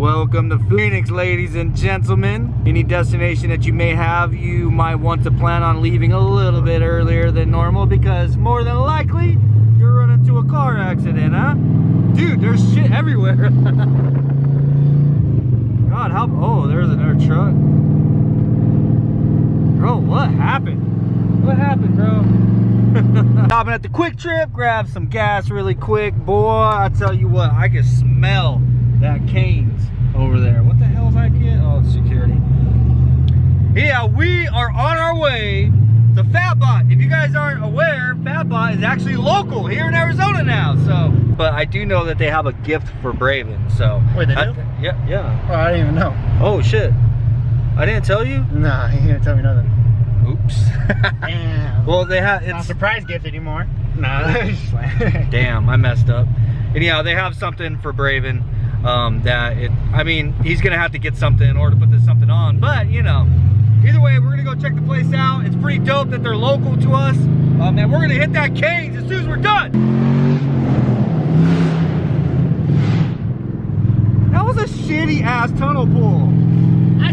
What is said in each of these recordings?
Welcome to Phoenix, ladies and gentlemen. Any destination that you may have, you might want to plan on leaving a little bit earlier than normal because more than likely you're running into a car accident, huh? Dude, there's shit everywhere. God, how, oh, there's another truck. Bro, what happened? What happened, bro? Stopping at the Quick Trip, grab some gas really quick. Boy, I tell you what, I can smell that Canes over there. What the hell is that kid? Oh, it's security. Yeah, we are on our way to FabBot. If you guys aren't aware, FabBot is actually local here in Arizona now. So, but I do know that they have a gift for Braven. So, wait, they do? Yeah. Oh, I didn't even know. Oh shit, I didn't tell you? Nah, he didn't tell me nothing. Oops. Damn. Well, they have. It's not a surprise gift anymore. Nah. Damn, I messed up. Anyhow, they have something for Braven. I mean, he's gonna have to get something in order to put this something on, but you know, either way, we're gonna go check the place out. It's pretty dope that they're local to us, and we're gonna hit that Canes as soon as we're done. That was a shitty ass tunnel pull.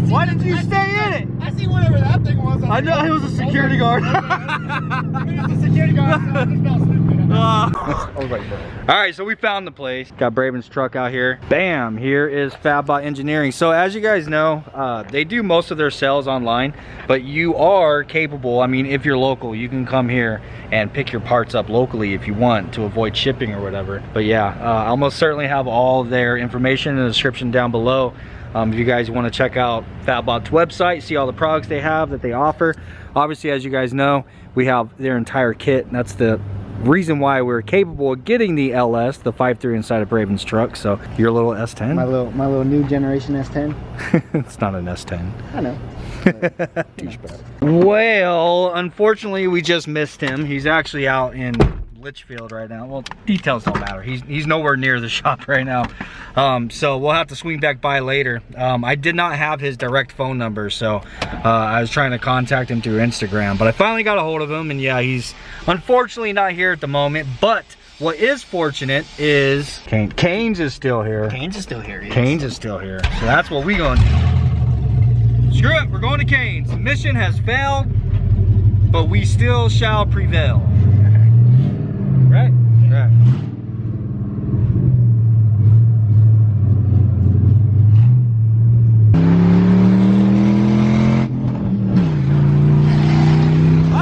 Why did you stay in it? I see whatever that thing was. I know he was a security guard. He was a security guard. So I just fell asleep. Alright, so we found the place. Got Braven's truck out here. Bam, here is FabBot Engineering. So as you guys know, they do most of their sales online, but you are capable, I mean, if you're local, you can come here and pick your parts up locally if you want to avoid shipping or whatever. But yeah, I'll most certainly have all their information in the description down below. If you guys want to check out FabBot's website, see all the products they have that they offer. Obviously, as you guys know, we have their entire kit, and that's the reason why we're capable of getting the LS, the 5.3 inside of Braven's truck. So your little S10, my little new generation S10. It's not an S10. I know. Well, unfortunately, we just missed him. He's actually out in Litchfield right now. Well, details don't matter. He's nowhere near the shop right now. So we'll have to swing back by later. I did not have his direct phone number, so I was trying to contact him through Instagram, but I finally got a hold of him, and yeah, he's unfortunately not here at the moment. But what is fortunate is Canes is still here. Canes is still here. Yes. Canes is still here. So that's what we gonna do. Screw it, we're going to Canes. The mission has failed, but we still shall prevail. Right? Right. All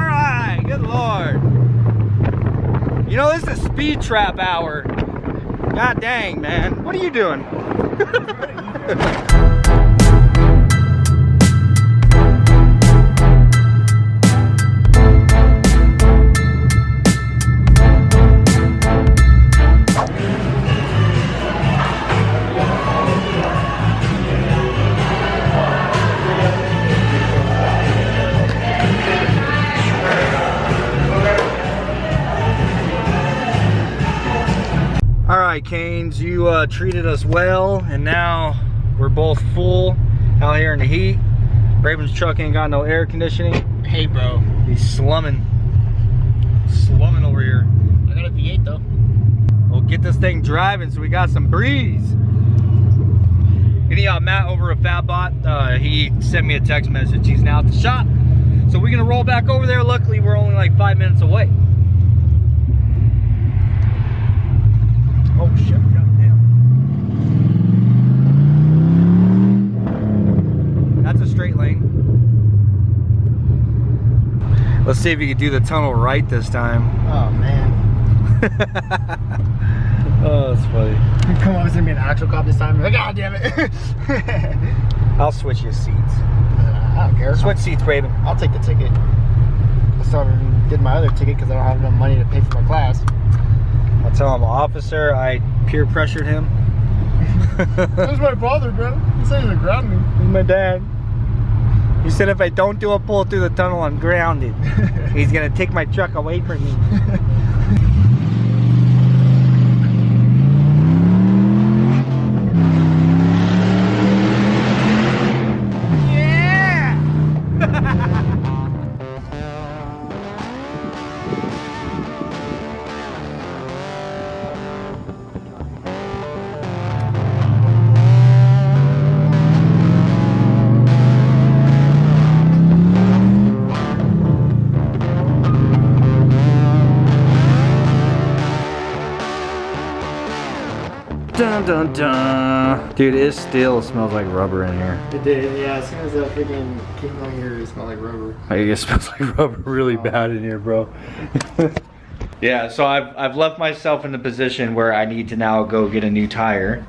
right. Good Lord. You know, this is speed trap hour. God dang, man. What are you doing? Alright, Canes, you treated us well, and now we're both full out here in the heat. Braven's truck ain't got no air conditioning. Hey, bro. He's slumming over here. I got a V8 though. We'll get this thing driving so we got some breeze. Anyhow, Matt over at FabBot, he sent me a text message. He's now at the shop. So we're gonna roll back over there. Luckily, we're only like 5 minutes away. Oh shit, goddamn. That's a straight lane. Let's see if you can do the tunnel right this time. Oh man. Oh, that's funny. Come on, it's gonna be an actual cop this time. Like, God damn it. I'll switch your seats. I don't care. Switch seats, Braven. I'll take the ticket. I started and did my other ticket because I don't have enough money to pay for my class. I'll tell him, officer, I peer pressured him. That's my father, bro. He said he's gonna ground me. He's my dad. He said if I don't do a pull through the tunnel, I'm grounded. He's gonna take my truck away from me. Yeah! Dun dun dun. Dude, it still smells like rubber in here. It did, yeah. As soon as that freaking came on here, it smelled like rubber. Like, it smells like rubber really bad in here, bro. Yeah, so I've left myself in the position where I need to now go get a new tire.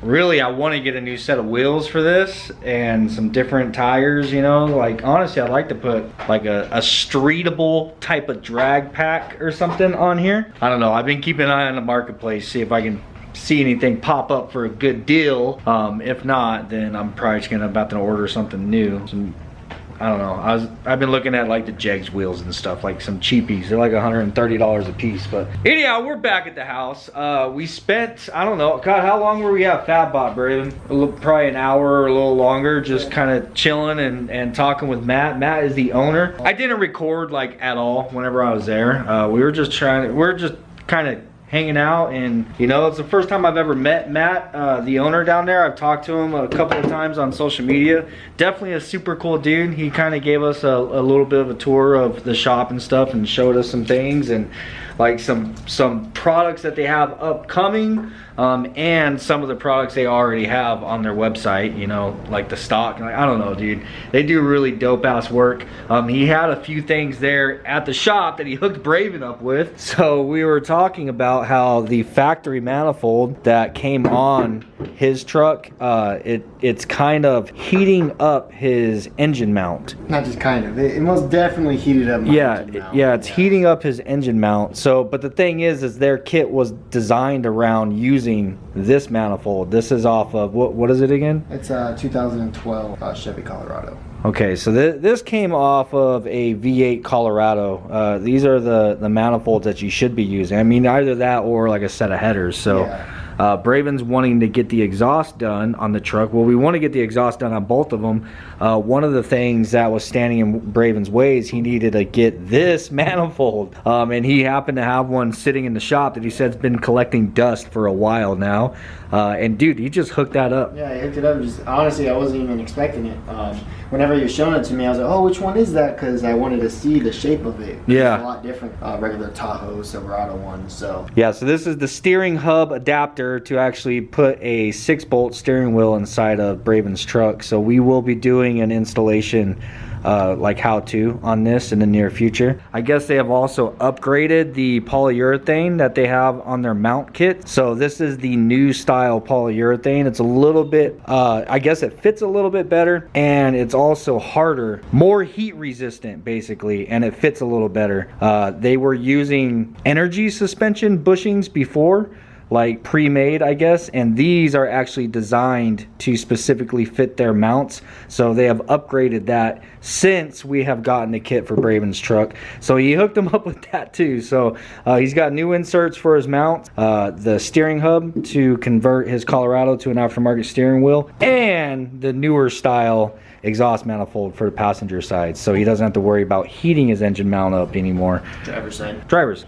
Really, I want to get a new set of wheels for this and some different tires, you know. Like, honestly, I'd like to put like a streetable type of drag pack or something on here. I don't know. I've been keeping an eye on the marketplace, see if I can see anything pop up for a good deal. If not, then I'm probably just about to order something new. I don't know. I've been looking at like the Jegs wheels and stuff, like some cheapies. They're like $130 a piece. But anyhow, we're back at the house. We spent, I don't know, God, how long were we at FabBot, Braden? Probably an hour or a little longer, just kind of chilling and talking with Matt. Matt is the owner. I didn't record like at all whenever I was there. We were just kind of hanging out, and you know, it's the first time I've ever met Matt, the owner down there. I've talked to him a couple of times on social media. Definitely a super cool dude. He kind of gave us a little bit of a tour of the shop and stuff and showed us some things and like some products that they have upcoming, and some of the products they already have on their website, you know, like the stock. Like, I don't know, dude, they do really dope ass work. He had a few things there at the shop that he hooked Braven up with. So we were talking about how the factory manifold that came on his truck, it's kind of heating up his engine mount. Not just kind of, it most definitely heated up my engine mount. Yeah, it's heating up his engine mount. So, but the thing is their kit was designed around using this manifold. This is off of, what is it again? It's a 2012 Chevy Colorado. Okay, so this came off of a V8 Colorado. These are the manifolds that you should be using. I mean, either that or like a set of headers. So. Yeah. Braven's wanting to get the exhaust done on the truck. Well, we want to get the exhaust done on both of them. One of the things that was standing in Braven's way is he needed to get this manifold. And he happened to have one sitting in the shop that he said's been collecting dust for a while now. And dude, he just hooked that up. Yeah, he hooked it up. Just honestly, I wasn't even expecting it. Whenever you were showing it to me, I was like, oh, which one is that? Because I wanted to see the shape of it. Yeah. It's a lot different, regular Tahoe, Silverado one. So yeah, so this is the steering hub adapter to actually put a 6-bolt steering wheel inside of Braven's truck. So we will be doing an installation like how-to on this in the near future. I guess they have also upgraded the polyurethane that they have on their mount kit. So this is the new style polyurethane. It's a little bit, I guess it fits a little bit better, and it's also harder, more heat resistant basically, and it fits a little better. They were using energy suspension bushings before, like pre-made, I guess, and these are actually designed to specifically fit their mounts. So they have upgraded that since we have gotten the kit for Braven's truck. So he hooked them up with that too. So he's got new inserts for his mount, the steering hub to convert his Colorado to an aftermarket steering wheel, and the newer style exhaust manifold for the passenger side, so he doesn't have to worry about heating his engine mount up anymore. Driver's side. Drivers.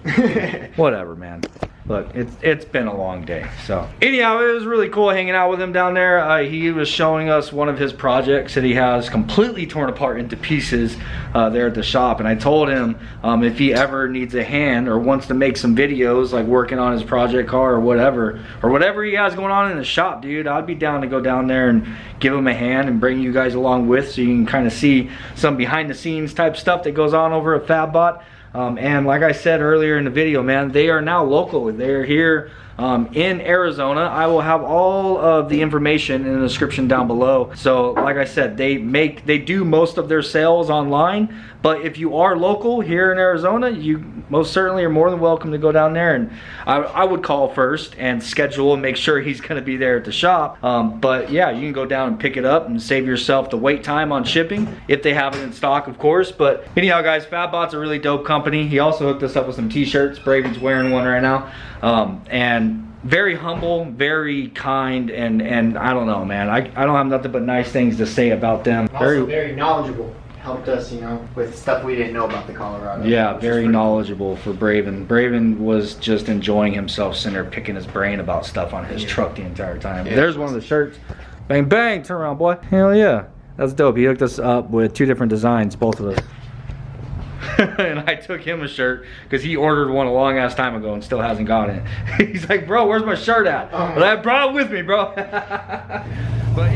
Whatever, man. Look, it's been a long day. So anyhow, it was really cool hanging out with him down there. He was showing us one of his projects that he has completely torn apart into pieces there at the shop, and I told him if he ever needs a hand or wants to make some videos like working on his project car or whatever he has going on in the shop, dude, I'd be down to go down there and give him a hand and bring you guys along with, so you can kind of see some behind the scenes type stuff that goes on over at FabBot. And like I said earlier in the video, man, they are now local. They're here in Arizona. I will have all of the information in the description down below. So like I said, they do most of their sales online, but if you are local here in Arizona, you most certainly are more than welcome to go down there, and I would call first and schedule and make sure he's going to be there at the shop. But yeah, you can go down and pick it up and save yourself the wait time on shipping if they have it in stock, of course. But anyhow, guys, FabBot's a really dope company. He also hooked us up with some t-shirts. Braven's wearing one right now, and very humble, very kind, and I don't know, man, I don't have nothing but nice things to say about them. Also very knowledgeable. Helped us, you know, with stuff we didn't know about the Colorado. Yeah, very knowledgeable for Braven. Braven was just enjoying himself sitting there picking his brain about stuff on his truck the entire time. Yeah. There's one of the shirts. Bang, bang, turn around, boy. Hell yeah. That's dope. He hooked us up with 2 different designs, both of us. And I took him a shirt because he ordered one a long ass time ago and still hasn't got it. He's like, bro, where's my shirt at? Well, I brought it with me, bro. But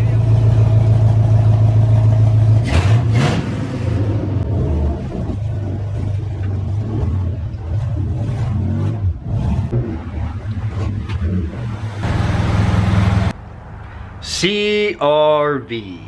CRV.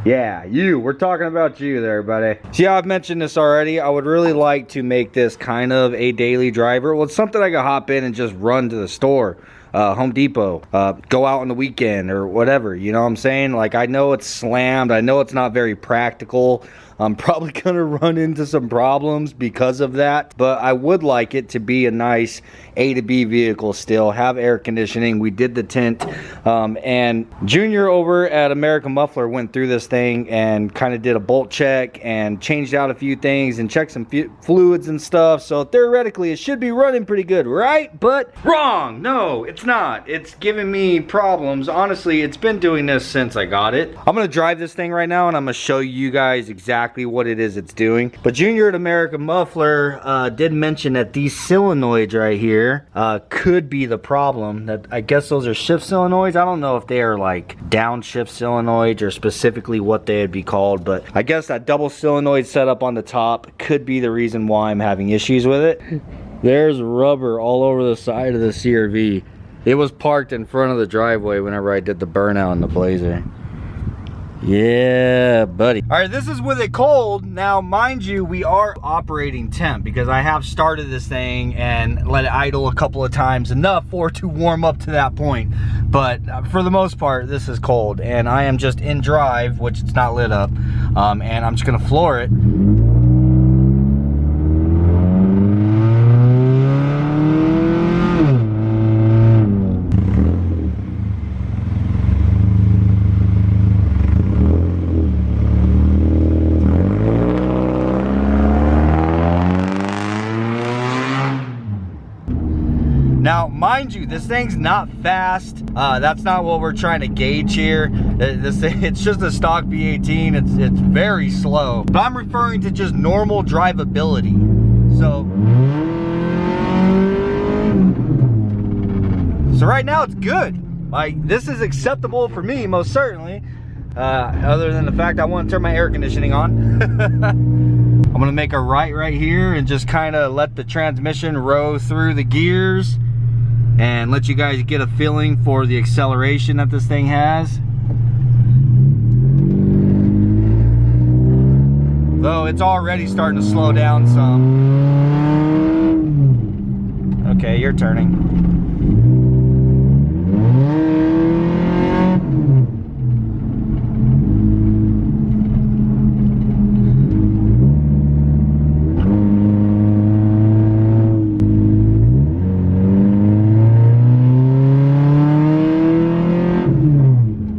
Yeah, we're talking about you there, buddy. See, I've mentioned this already. I would really like to make this kind of a daily driver. Well, it's something I can hop in and just run to the store, Home Depot, go out on the weekend or whatever, you know what I'm saying? Like, I know it's slammed. I know it's not very practical. I'm probably gonna run into some problems because of that, but I would like it to be a nice A to B vehicle still, have air conditioning. We did the tint, and Junior over at American Muffler went through this thing and kind of did a bolt check and changed out a few things and checked some fluids and stuff. So theoretically it should be running pretty good, right? But wrong. No, it's not. It's giving me problems. Honestly, it's been doing this since I got it. I'm gonna drive this thing right now and I'm gonna show you guys exactly what it is it's doing. But Junior at American Muffler did mention that these solenoids right here could be the problem. That I guess those are shift solenoids. I don't know if they are like downshift solenoids or specifically what they'd be called, but I guess that double solenoid setup on the top could be the reason why I'm having issues with it. There's rubber all over the side of the CRV. It was parked in front of the driveway whenever I did the burnout in the Blazer. Yeah, buddy. All right, this is with it cold. Now, mind you, we are operating temp because I have started this thing and let it idle a couple of times, enough for it to warm up to that point. But for the most part, this is cold, and I am just in drive, which it's not lit up, and I'm just gonna floor it. Now, mind you, this thing's not fast. That's not what we're trying to gauge here. It's just a stock V18. It's very slow. But I'm referring to just normal drivability. So right now it's good. Like, this is acceptable for me, most certainly. Other than the fact I want to turn my air conditioning on. I'm gonna make a right here and just kind of let the transmission row through the gears and let you guys get a feeling for the acceleration that this thing has. Though it's already starting to slow down some. Okay, you're turning.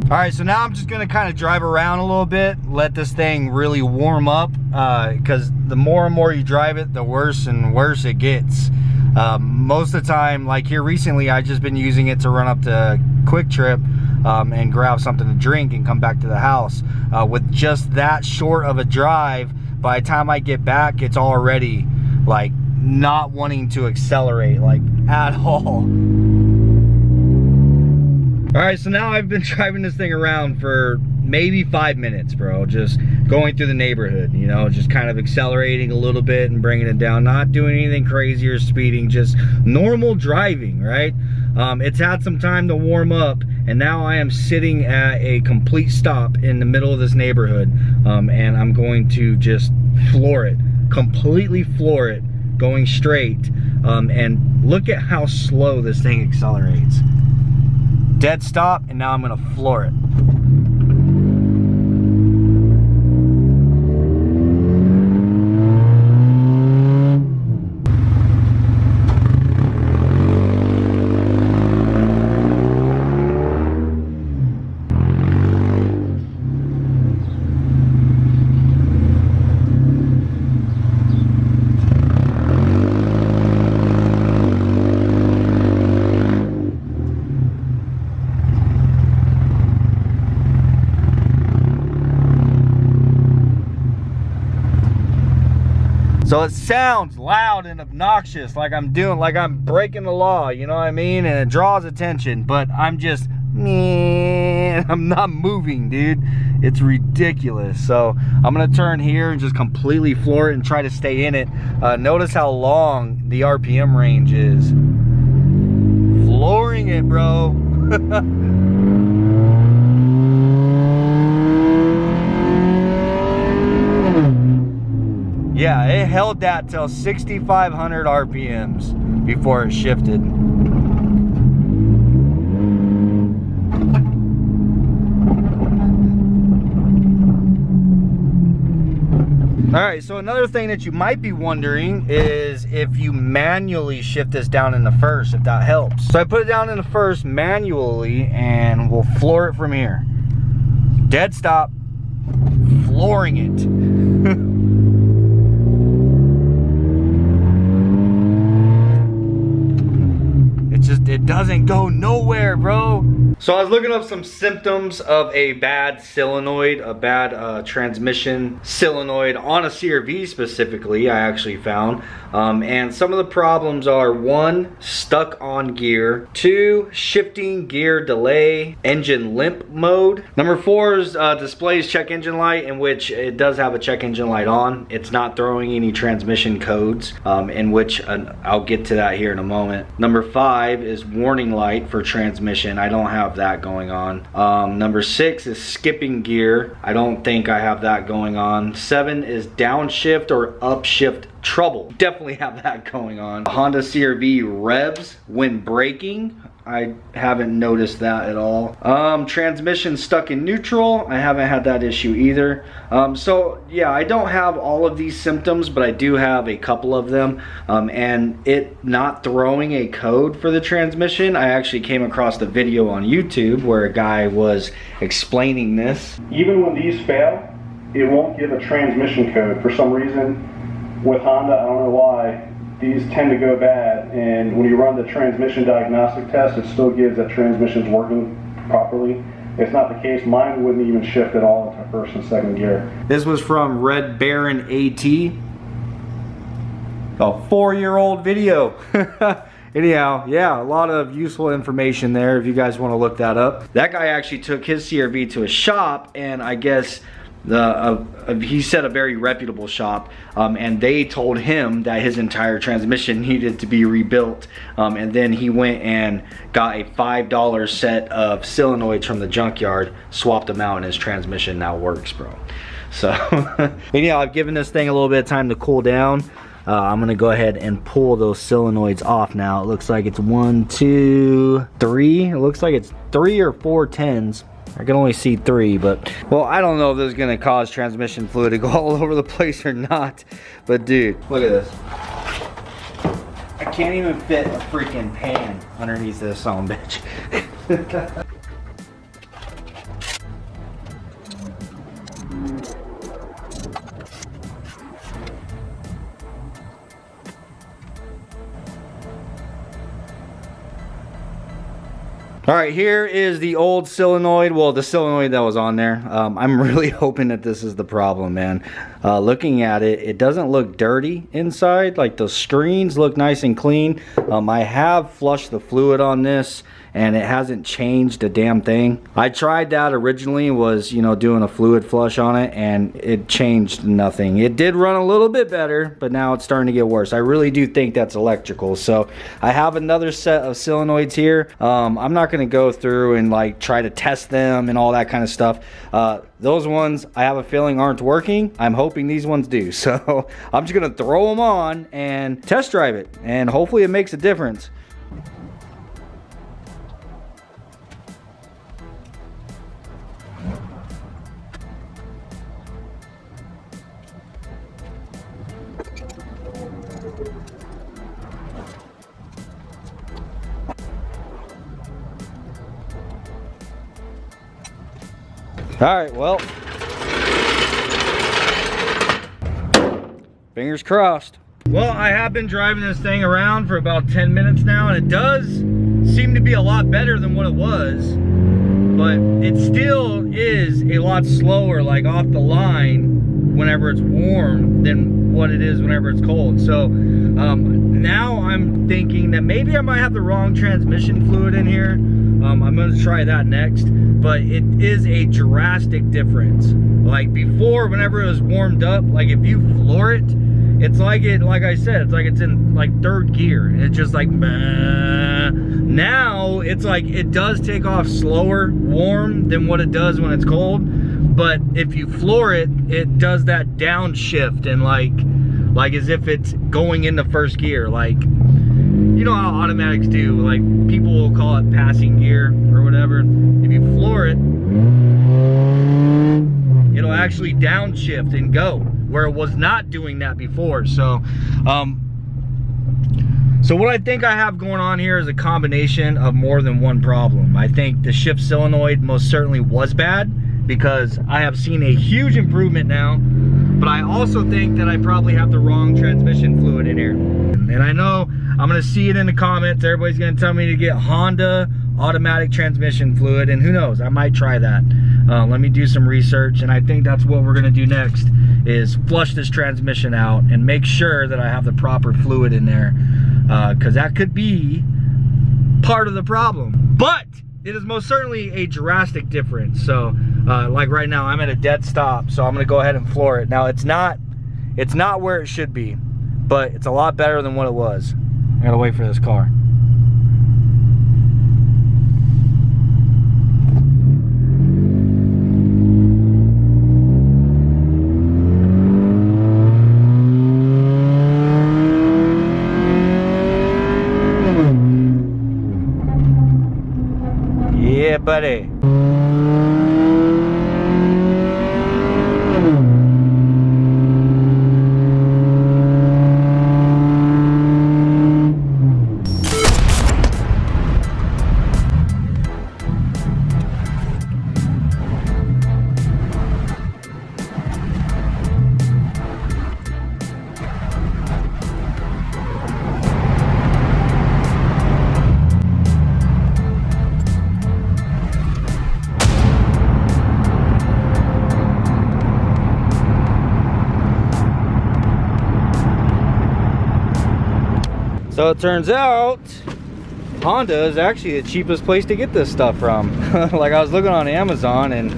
Alright, so now I'm just going to kind of drive around a little bit, let this thing really warm up, because the more and more you drive it, the worse and worse it gets. Most of the time, like here recently, I've just been using it to run up to Quick Trip and grab something to drink and come back to the house. With just that short of a drive, by the time I get back, it's already like not wanting to accelerate like at all. Alright, so now I've been driving this thing around for maybe 5 minutes, bro. Just going through the neighborhood, you know, just kind of accelerating a little bit and bringing it down. Not doing anything crazy or speeding, just normal driving, right? It's had some time to warm up, and now I am sitting at a complete stop in the middle of this neighborhood, and I'm going to just floor it, completely floor it, going straight, and look at how slow this thing accelerates. Dead stop, and now I'm gonna floor it. So it sounds loud and obnoxious, like I'm breaking the law, you know what I mean? And it draws attention, but I'm just, I'm not moving, dude. It's ridiculous. So I'm gonna turn here and just completely floor it and try to stay in it. Notice how long the RPM range is. Flooring it, bro. Yeah, it held that till 6,500 RPMs before it shifted. All right, so another thing that you might be wondering is if you manually shift this down in the first, if that helps. So I put it down in the first manually and we'll floor it from here. Dead stop, flooring it. It doesn't go nowhere, bro. So I was looking up some symptoms of a bad solenoid, a bad transmission solenoid on a CRV specifically, I actually found. And some of the problems are: 1, stuck on gear; 2, shifting gear delay, engine limp mode. Number 4 is displays check engine light, in which it does have a check engine light on. It's not throwing any transmission codes, in which I'll get to that here in a moment. Number 5 is warning light for transmission. I don't have that going on. Number 6 is skipping gear. I don't think I have that going on. 7 is downshift or upshift trouble. Definitely have that going on. Honda CRV revs when braking. I haven't noticed that at all. Transmission stuck in neutral. I haven't had that issue either. So yeah, I don't have all of these symptoms, but I do have a couple of them. And it not throwing a code for the transmission, I actually came across the video on YouTube where a guy was explaining this. Even when these fail, it won't give a transmission code for some reason. With Honda, I don't know why, these tend to go bad, and when you run the transmission diagnostic test, it still gives that transmission's working properly. It's not the case. Mine wouldn't even shift at all into first and second gear. This was from Red Baron AT. A 4-year-old video. Anyhow, yeah, a lot of useful information there if you guys want to look that up. That guy actually took his CRV to a shop, and I guess he said a very reputable shop, and they told him that his entire transmission needed to be rebuilt, and then he went and got a $5 set of solenoids from the junkyard, swapped them out, and his transmission now works, bro. So anyhow, I've given this thing a little bit of time to cool down. I'm gonna go ahead and pull those solenoids off now. It looks like it's 1, 2, 3. It looks like it's 3 or 4 10s. I can only see 3, but, well, I don't know if this is gonna cause transmission fluid to go all over the place or not. But dude, look at this. I can't even fit a freaking pan underneath this son of a bitch. All right, here is the old solenoid. Well, the solenoid that was on there. I'm really hoping that this is the problem, man. Looking at it, it doesn't look dirty inside. Like, the screens look nice and clean. I have flushed the fluid on this, and it hasn't changed a damn thing. I tried that originally, was, you know, doing a fluid flush on it, and it changed nothing. It did run a little bit better, but now it's starting to get worse. I really do think that's electrical. So I have another set of solenoids here. I'm not gonna go through and like try to test them and all that kind of stuff. Those ones I have a feeling aren't working. I'm hoping these ones do. So I'm just gonna throw them on and test drive it, and hopefully it makes a difference. All right, well, fingers crossed. Well, I have been driving this thing around for about 10 minutes now, and it does seem to be a lot better than what it was, but it still is a lot slower, like off the line, whenever it's warm, than what it is whenever it's cold. So now I'm thinking that maybe I might have the wrong transmission fluid in here. I'm gonna try that next, but it is a drastic difference. Like before, whenever it was warmed up, like if you floor it, it's like I said, it's like it's in like 3rd gear. It's just like, now it's like it does take off slower warm than what it does when it's cold. But if you floor it, it does that downshift and like as if it's going into 1st gear. Like, you know how automatics do, like people will call it passing gear or whatever. If you floor it, it'll actually downshift and go where it was not doing that before. So so what I think I have going on here is a combination of more than one problem. I think the shift solenoid most certainly was bad, because I have seen a huge improvement now, but I also think that I probably have the wrong transmission fluid in here. And I know I'm gonna see it in the comments, everybody's gonna tell me to get Honda automatic transmission fluid, and who knows, I might try that. Let me do some research, and I think that's what we're gonna do next, is flush this transmission out and make sure that I have the proper fluid in there, because that could be part of the problem. But it is most certainly a drastic difference. So like right now I'm at a dead stop, so I'm gonna go ahead and floor it. Now it's not where it should be, but it's a lot better than what it was. I gotta wait for this car. Yeah, buddy. So it turns out Honda is actually the cheapest place to get this stuff from. Like I was looking on Amazon and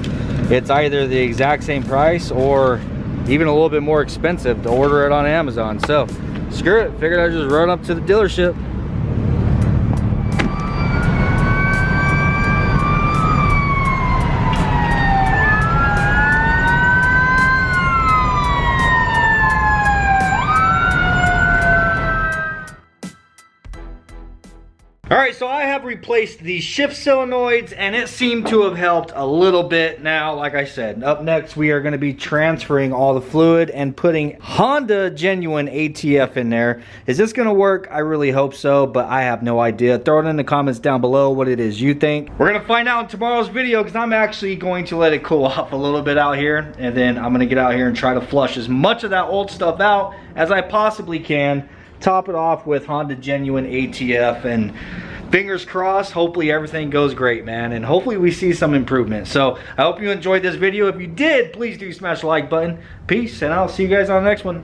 it's either the exact same price or even a little bit more expensive to order it on Amazon. So screw it, figured I'd just run up to the dealership. Alright, so I have replaced the shift solenoids and it seemed to have helped a little bit. Now, like I said, up next we are going to be transferring all the fluid and putting Honda genuine ATF in there. Is this going to work? I really hope so, but I have no idea. Throw it in the comments down below what it is you think. We're going to find out in tomorrow's video, because I'm actually going to let it cool off a little bit out here, and then I'm going to get out here and try to flush as much of that old stuff out as I possibly can. Top it off with Honda genuine ATF, and fingers crossed, hopefully everything goes great, man, and hopefully we see some improvement. So I hope you enjoyed this video. If you did, please do smash the like button. Peace, and I'll see you guys on the next one.